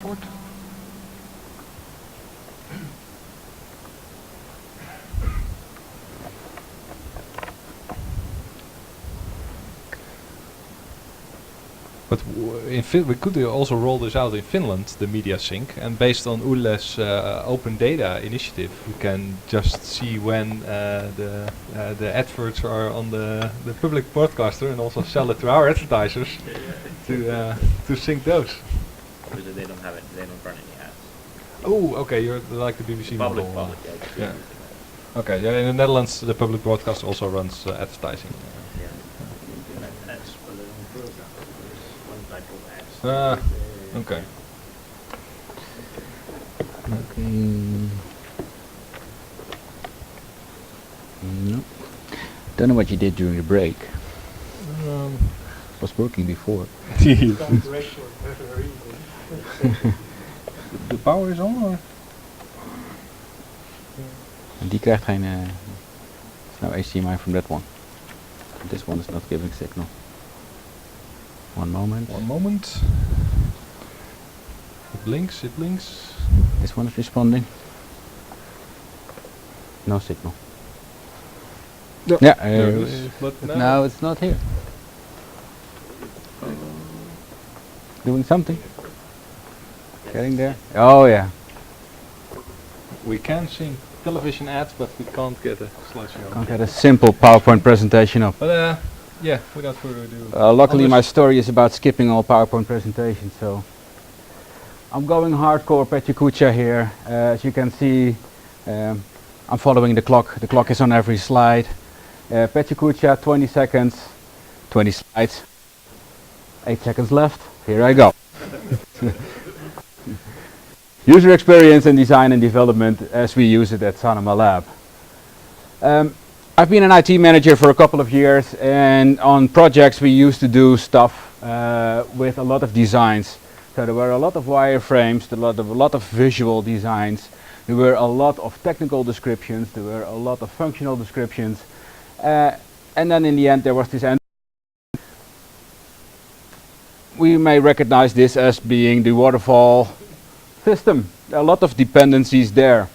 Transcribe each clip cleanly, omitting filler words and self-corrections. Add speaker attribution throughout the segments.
Speaker 1: What? But we could also roll this out in Finland, the media sync, and based on Ulle's open data initiative, we can just see when the adverts are on the public broadcaster, and also sell it to our advertisers to sync those.
Speaker 2: Because they don't have it, they don't run any ads.
Speaker 1: Oh, okay, you're like the BBC
Speaker 2: Public,
Speaker 1: model.
Speaker 2: yeah.
Speaker 1: Okay, yeah, in the Netherlands, the public broadcaster also runs advertising.
Speaker 2: Ads for their own program. One type of ads.
Speaker 1: Okay.
Speaker 3: Okay. No. Don't know what you did during the break. Was working before.
Speaker 1: The power is on, or?
Speaker 3: Die krijgt geen. It's no HDMI from that one. This one is not giving signal. One moment.
Speaker 1: One moment. It blinks, it blinks.
Speaker 3: This one is responding. No signal.
Speaker 1: Yep.
Speaker 3: Yeah,
Speaker 1: There it is, but
Speaker 3: no, it's not here. Doing something. Getting there. Oh yeah.
Speaker 1: we can sync television ads, but we can't get a slideshow.
Speaker 3: Can't get a simple PowerPoint presentation up.
Speaker 1: But yeah, without further ado.
Speaker 3: Luckily my story is about skipping all PowerPoint presentations, so I'm going hardcore Petyakucha here. As you can see, I'm following the clock. The clock is on every slide. Petyakucha, 20 seconds, 20 slides, 8 seconds left. Here I go. User experience and design and development as we use it at Sanoma Lab. I've been an IT manager for a couple of years, and on projects we used to do stuff with a lot of designs. So there were a lot of wireframes, a lot of visual designs, there were a lot of technical descriptions, there were a lot of functional descriptions, and then in the end there was this end. We may recognize this as being the waterfall system. There are a lot of dependencies there.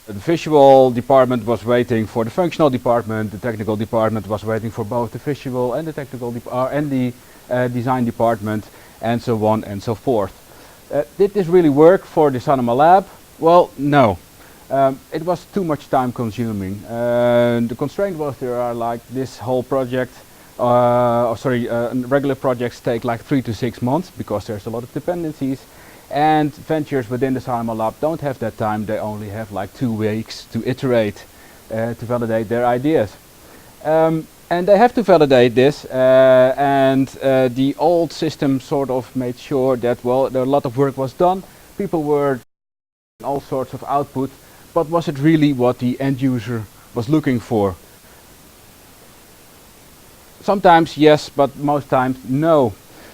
Speaker 3: The visual department was waiting for the functional department, the technical department was waiting for both the visual and the technical and the design department, and so on and so forth. Did this really work for the Sanoma Lab? Well, no. It was too much time consuming. The constraint was there are like this whole project, regular projects take like 3 to 6 months because there's a lot of dependencies. And ventures within the Sanoma Lab don't have that time, they only have like 2 weeks to iterate, to validate their ideas. And they have to validate this, and the old system sort of made sure that, well, a lot of work was done, people were all sorts of output, but was it really what the end user was looking for? Sometimes yes, but most times no.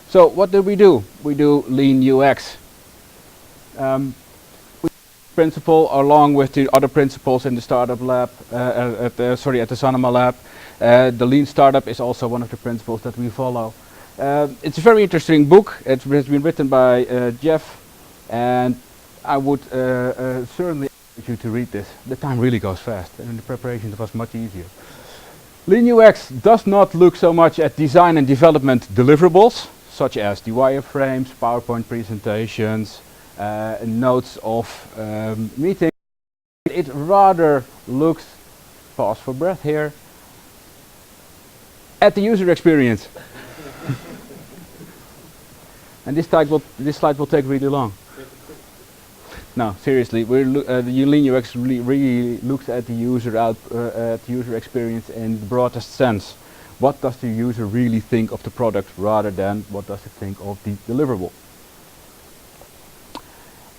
Speaker 3: So what do? We do lean UX. Principle along with the other principles in the startup lab, at the Sanoma Lab. The lean startup is also one of the principles that we follow. It's a very interesting book. It has been written by Jeff, and I would certainly urge you to read this. The time really goes fast, and the preparation was much easier. Lean UX does not look so much at design and development deliverables, such as the wireframes, PowerPoint presentations, notes of meetings. It rather looks, pause for breath here, at the user experience. And this slide will take really long. No, seriously, the Lean UX really looks at the user experience in the broadest sense. What does the user really think of the product rather than what does it think of the deliverable?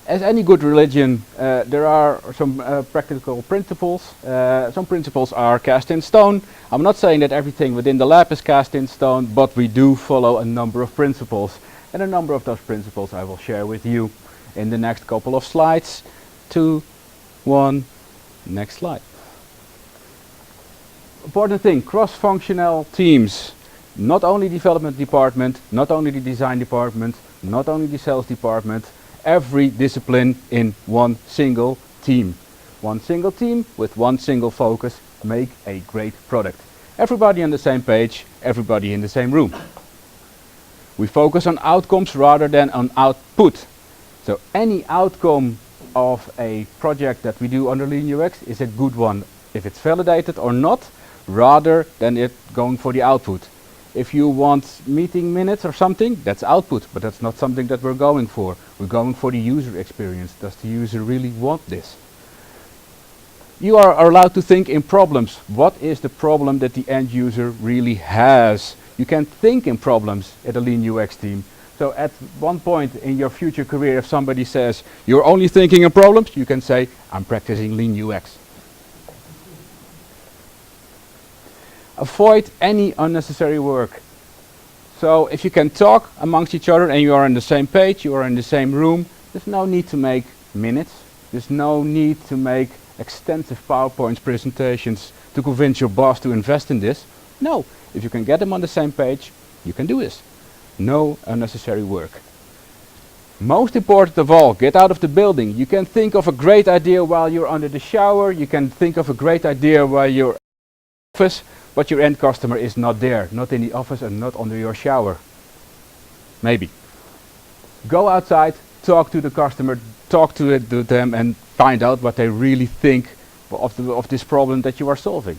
Speaker 3: As any good religion, there are some practical principles. Some principles are cast in stone. I'm not saying that everything within the lab is cast in stone, but we do follow a number of principles. And a number of those principles I will share with you in the next couple of slides. 2, 1, next slide. Important thing, cross-functional teams. Not only development department, not only the design department, not only the sales department, every discipline in one single team. One single team with one single focus, make a great product. Everybody on the same page, everybody in the same room. We focus on outcomes rather than on output. So any outcome of a project that we do under Lean UX is a good one if it's validated or not, rather than it going for the output. If you want meeting minutes or something, that's output, but that's not something that we're going for. We're going for the user experience. Does the user really want this? You are allowed to think in problems. What is the problem that the end user really has? You can think in problems at a Lean UX team. So at one point in your future career, if somebody says, you're only thinking in problems, you can say, I'm practicing Lean UX. Avoid any unnecessary work. So if you can talk amongst each other and you are on the same page, you are in the same room, there's no need to make minutes. There's no need to make extensive PowerPoint presentations to convince your boss to invest in this. No, if you can get them on the same page, you can do this. No unnecessary work. Most important of all, get out of the building. You can think of a great idea while you're under the shower. You can think of a great idea while you're in the office, but your end customer is not there, not in the office and not under your shower. Maybe. Go outside, talk to the customer, talk to them and find out what they really think of this problem that you are solving.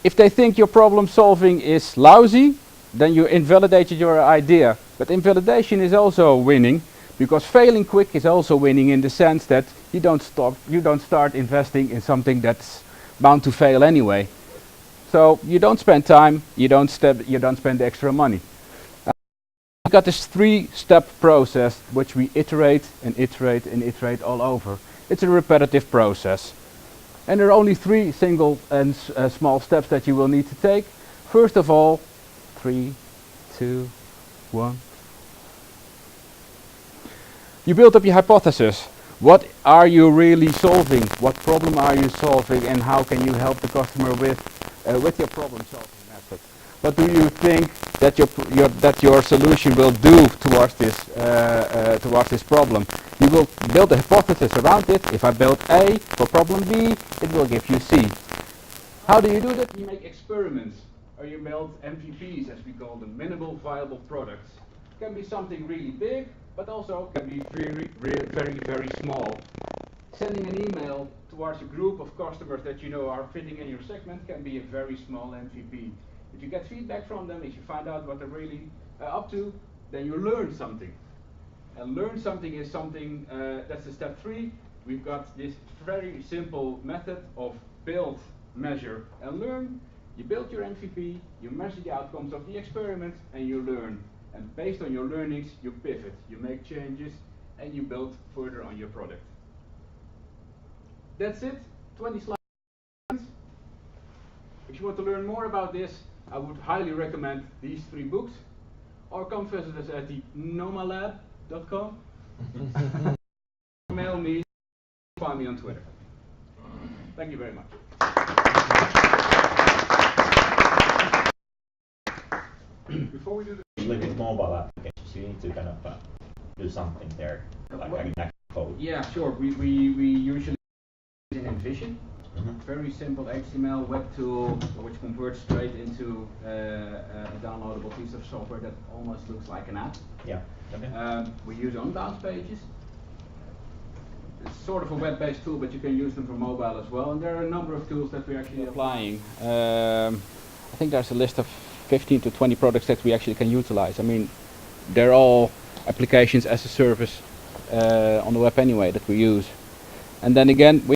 Speaker 3: If they think your problem solving is lousy, then you invalidated your idea. But invalidation is also winning, because failing quick is also winning in the sense that you don't start investing in something that's bound to fail anyway. So you don't spend time, you don't spend extra money. We got this 3-step process which we iterate and iterate and iterate all over. It's a repetitive process. And there are only 3 single and small steps that you will need to take. First of all, 3, 2, 1. You build up your hypothesis. What are you really solving? What problem are you solving, and how can you help the customer with your problem solving method? What do you think that your solution will do towards this problem? You will build a hypothesis around it. If I build A for problem B, it will give you C. How do you do that? You make experiments, or you build MVPs, as we call them, minimal viable products. It can be something really big, but also can be very small. Sending an email towards a group of customers that you know are fitting in your segment can be a very small MVP. If you get feedback from them, if you find out what they're really up to, then you learn something. And learn something is something, that's the step 3. We've got this very simple method of build, measure, and learn. You build your MVP, you measure the outcomes of the experiment, and you learn. And based on your learnings, you pivot, you make changes, and you build further on your product. That's it, 20 slides. If you want to learn more about this, I would highly recommend these 3 books, or come visit us at the nomalab.com. Email me, find me on Twitter. Thank you very much. Before we do the
Speaker 4: with mobile applications, you need to kind of do something there, like an actual code.
Speaker 3: Yeah, sure. We usually use InVision. Very simple HTML web tool which converts straight into a downloadable piece of software that almost looks like an app.
Speaker 4: Yeah. Okay.
Speaker 3: We use Unbound pages. It's sort of a web-based tool, but you can use them for mobile as well. And there are a number of tools that we're actually applying. I think there's a list of 15 to 20 products that we actually can utilize. I mean, they're all applications as a service on the web anyway that we use. And then again, we